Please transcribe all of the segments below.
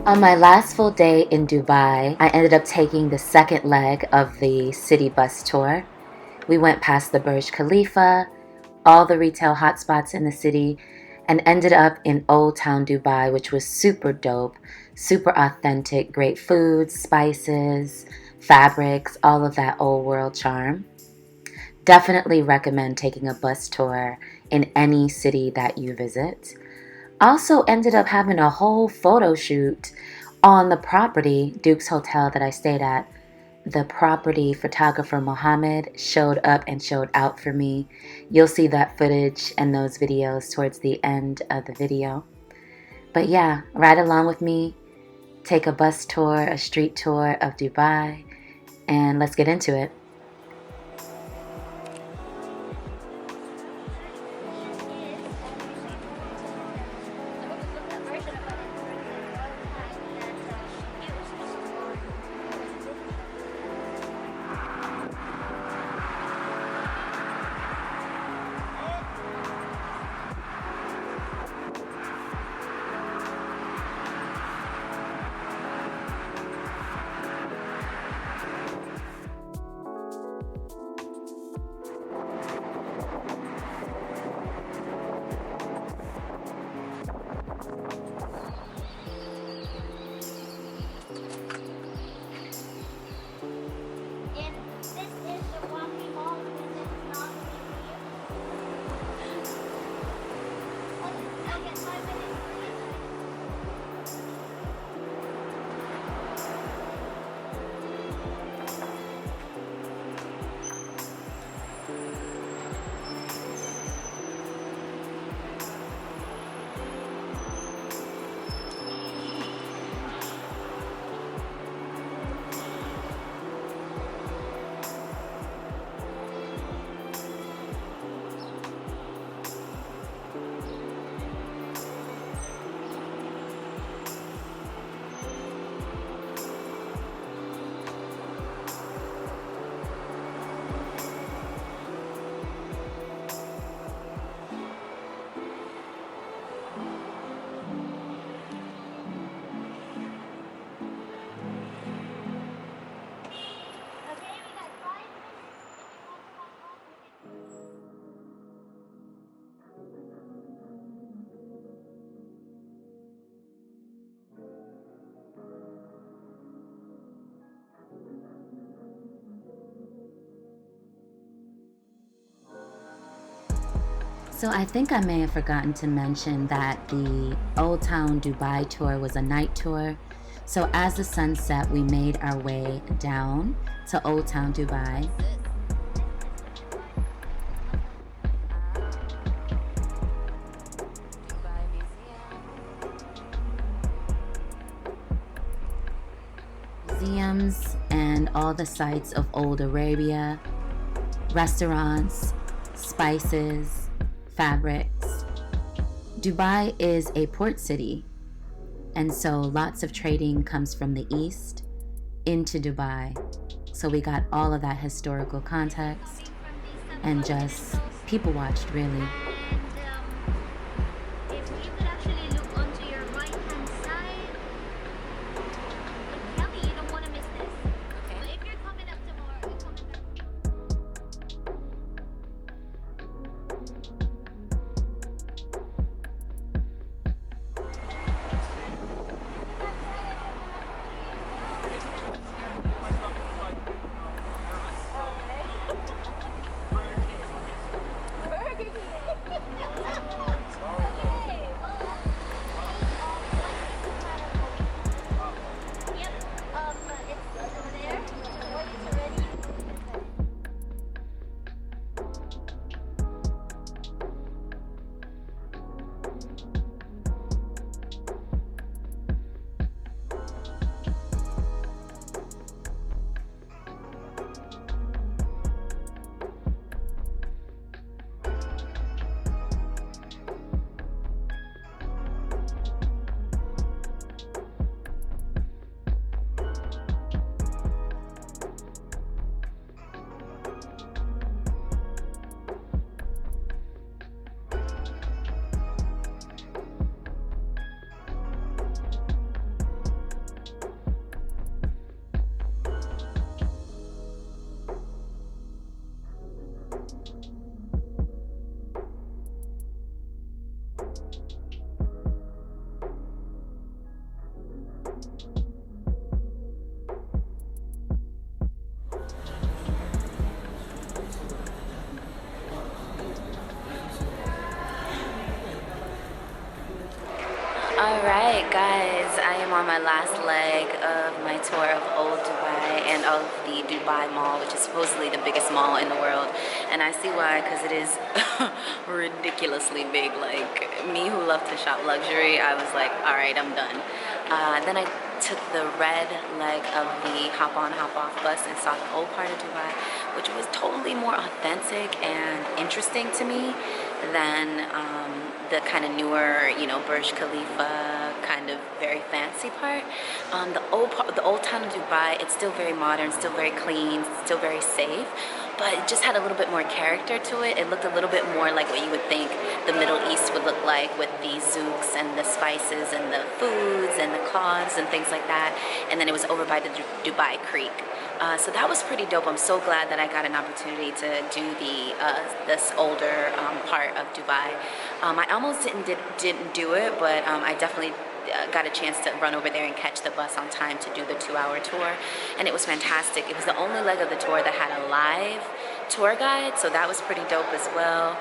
On my last full day in Dubai, I ended up taking the second leg of the city bus tour. We went past the BURJ Khalifa, all the retail hotspots in the city, and ended up in Old Town Dubai, which was super dope, super authentic, great foods, spices, fabrics, all of that old world charm. Definitely recommend taking a bus tour in any city that you visit. Also ended up having a whole photo shoot on the property, Duke's Hotel that I stayed at. The property photographer Mohammed showed up and showed out for me. You'll see that footage and those videos towards the end of the video. But yeah, ride along with me, take a bus tour, a street tour of Dubai, and let's get into it. So I think I may have forgotten to mention that the Old Town Dubai tour was a night tour. So as the sun set, we made our way down to Old Town Dubai. Museums and all the sites of old Arabia, restaurants, spices, fabrics. Dubai is a port city, and so lots of trading comes from the east into Dubai. So we got all of that historical context and just people watched, really. guys, I am on my last leg of my tour of Old Dubai and of the Dubai Mall, which is supposedly the biggest mall in the world. And I see why, because it is ridiculously big. Like, me who love to shop luxury, I was like, all right, I'm done. Then I took the red leg of the hop-on, hop-off bus and saw the old part of Dubai, which was totally more authentic and interesting to me than the kind of newer, you know, BURJ Khalifa, kind of very fancy part. The old town of Dubai, it's still very modern, still very clean, still very safe, but it just had a little bit more character to it. It looked a little bit more like what you would think the Middle East would look like, with the zouks and the spices and the foods and the cloths and things like that. And then it was over by the Dubai Creek. So that was pretty dope. I'm so glad that I got an opportunity to do this older part of Dubai. I almost didn't do it, but I definitely got a chance to run over there and catch the bus on time to do the 2-hour tour, and it was fantastic. It was the only leg of the tour that had a live tour guide, so that was pretty dope as well.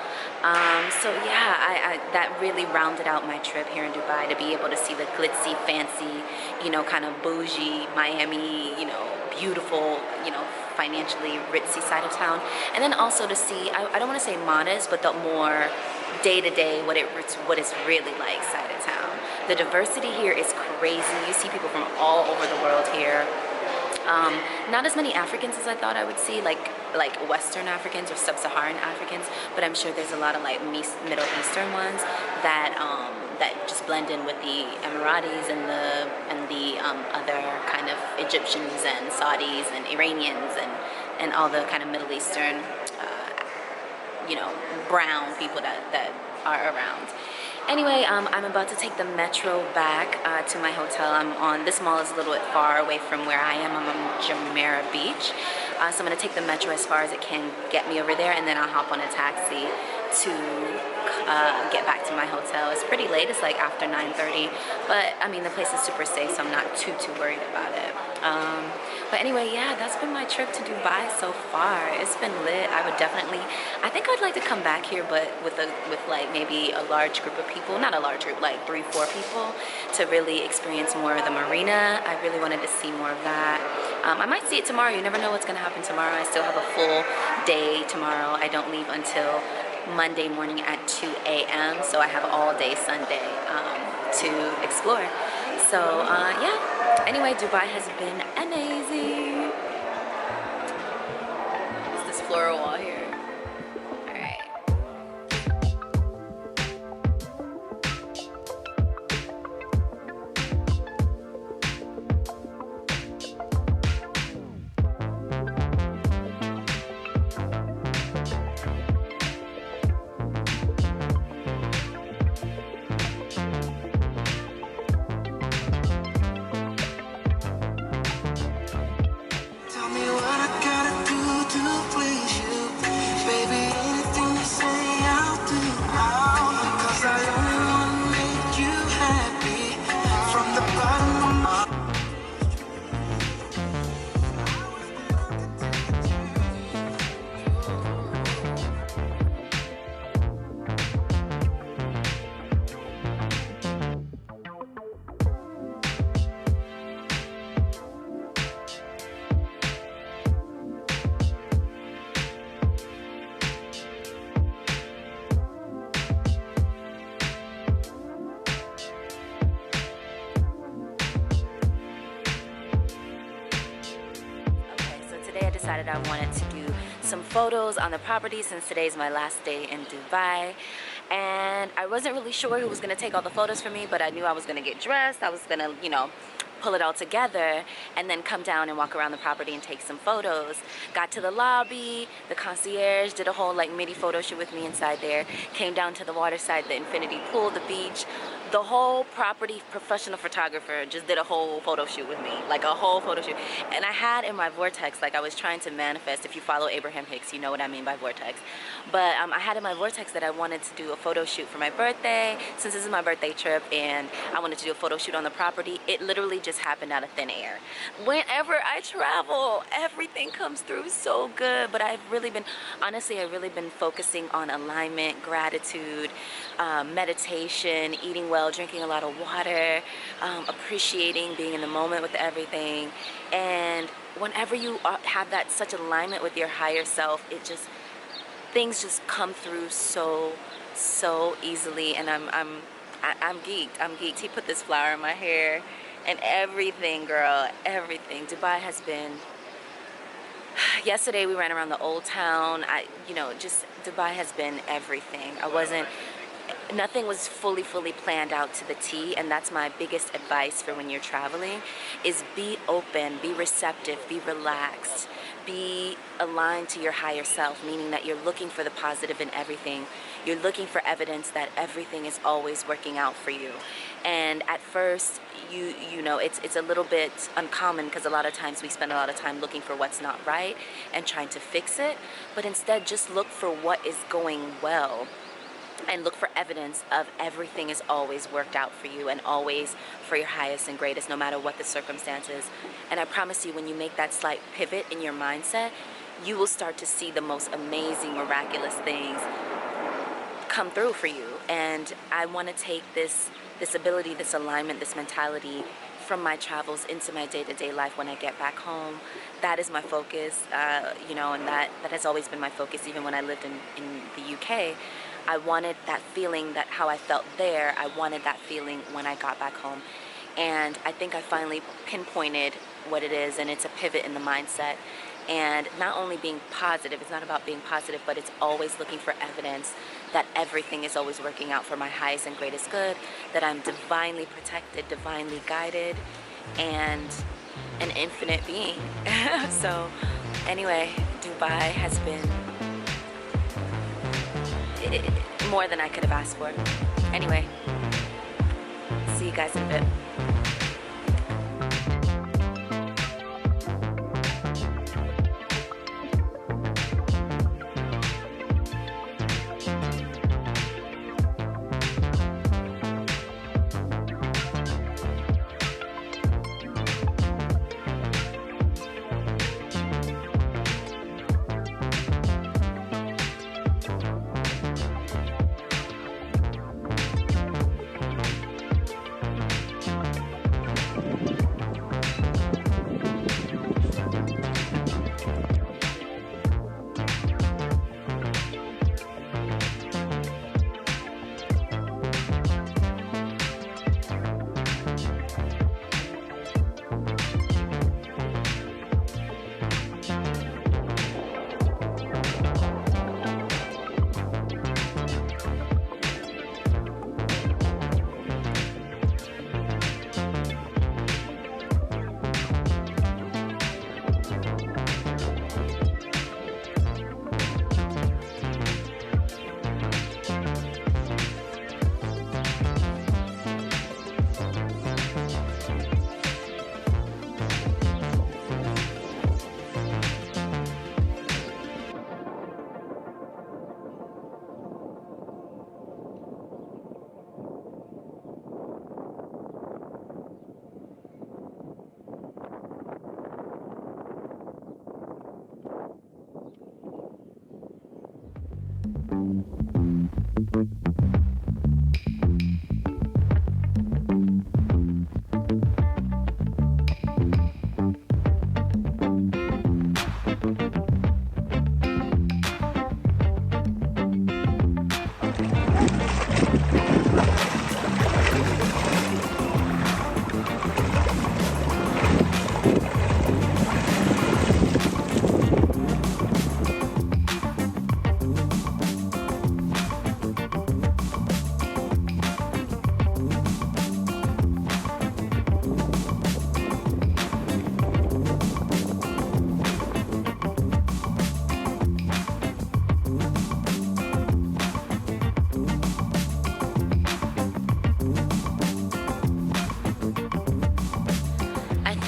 So yeah, that really rounded out my trip here in Dubai, to be able to see the glitzy, fancy, you know, kind of bougie Miami, you know, beautiful, you know, financially ritzy side of town, and then also to see, I don't want to say modest, but the more day-to-day, what it's really like side of town. The diversity here is crazy. You see people from all over the world here. Not as many Africans as I thought I would see, like Western Africans or Sub-Saharan Africans, but I'm sure there's a lot of like Middle Eastern ones that that just blend in with the Emiratis and the other kind of Egyptians and Saudis and Iranians and all the kind of Middle Eastern, you know, brown people that are around. Anyway, I'm about to take the metro back to my hotel. This mall is a little bit far away from where I am. I'm on Jumeirah Beach. So I'm going to take the metro as far as it can get me over there, and then I'll hop on a taxi to get back to my hotel. It's pretty late. It's like after 9:30, but I mean, the place is super safe, so I'm not too worried about it. But anyway, yeah, that's been my trip to Dubai so far. It's been lit. I think I'd like to come back here, but with like maybe a large group of people, not a large group, like 3-4 people, to really experience more of the marina. I really wanted to see more of that. I might see it tomorrow. You never know what's gonna happen tomorrow. I still have a full day tomorrow. I don't leave until Monday morning at 2 a.m. so I have all day Sunday to explore. So yeah. Anyway, Dubai has been amazing. It's this floral wall here. I wanted to do some photos on the property since today's my last day in Dubai, and I wasn't really sure who was going to take all the photos for me, but I knew I was going to get dressed. I was going to, you know, pull it all together and then come down and walk around the property and take some photos. Got to the lobby, the concierge did a whole like mini photo shoot with me inside there, came down to the water side, the infinity pool, the beach. The whole property professional photographer just did a whole photo shoot with me, like a whole photo shoot. And I had in my vortex, like I was trying to manifest, if you follow Abraham Hicks, you know what I mean by vortex. But I had in my vortex that I wanted to do a photo shoot for my birthday, since this is my birthday trip, and I wanted to do a photo shoot on the property. It literally just happened out of thin air. Whenever I travel, everything comes through so good. But I've really been, honestly, I've really been focusing on alignment, gratitude, meditation, eating well, well, drinking a lot of water, appreciating being in the moment with everything. And whenever you have that such alignment with your higher self, things just come through so easily. And I'm geeked. I'm geeked. He put this flower in my hair and everything, girl, everything. Dubai has been. Yesterday we ran around the old town. Just Dubai has been everything. Nothing was fully planned out to the T, and that's my biggest advice for when you're traveling, is be open, be receptive, be relaxed, be aligned to your higher self, meaning that you're looking for the positive in everything. You're looking for evidence that everything is always working out for you. And at first, it's a little bit uncommon, because a lot of times we spend a lot of time looking for what's not right and trying to fix it, but instead just look for what is going well and look for evidence of everything is always worked out for you and always for your highest and greatest, no matter what the circumstances. And I promise you, when you make that slight pivot in your mindset, you will start to see the most amazing, miraculous things come through for you. And I want to take this ability, this alignment, this mentality from my travels into my day-to-day life when I get back home. That is my focus, and that has always been my focus, even when I lived in the UK. I wanted that feeling, that how I felt there, I wanted that feeling when I got back home. And I think I finally pinpointed what it is, and it's a pivot in the mindset. And not only being positive, it's not about being positive, but it's always looking for evidence that everything is always working out for my highest and greatest good, that I'm divinely protected, divinely guided, and an infinite being. So anyway, Dubai has been more than I could have asked for. Anyway, see you guys in a bit.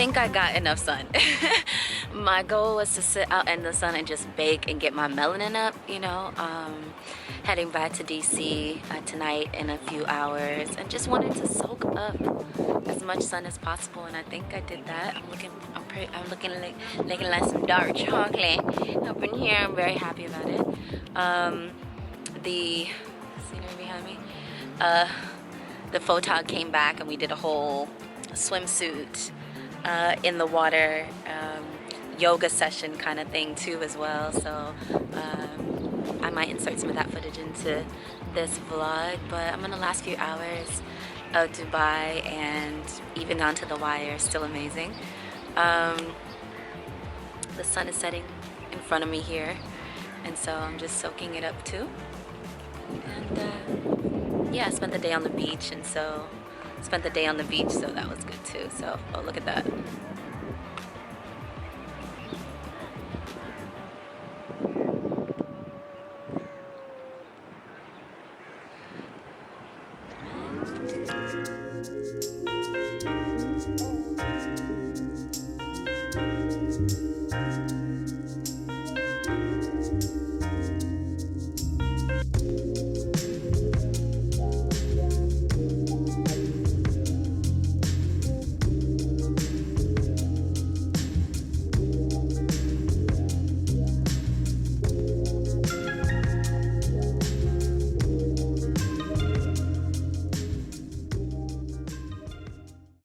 think I got enough sun. My goal was to sit out in the sun and just bake and get my melanin up, you know. Heading back to DC tonight in a few hours, and just wanted to soak up as much sun as possible, and I think I did that. I'm looking like some dark chocolate up in here. I'm very happy about it. The scenery behind me, the photog came back and we did a whole swimsuit in the water yoga session kind of thing too as well. So I might insert some of that footage into this vlog, but I'm gonna last few hours of Dubai and even down to the wire, still amazing. The sun is setting in front of me here, and so I'm just soaking it up too. And yeah, I spent the day on the beach, so that was good too. So, oh, look at that.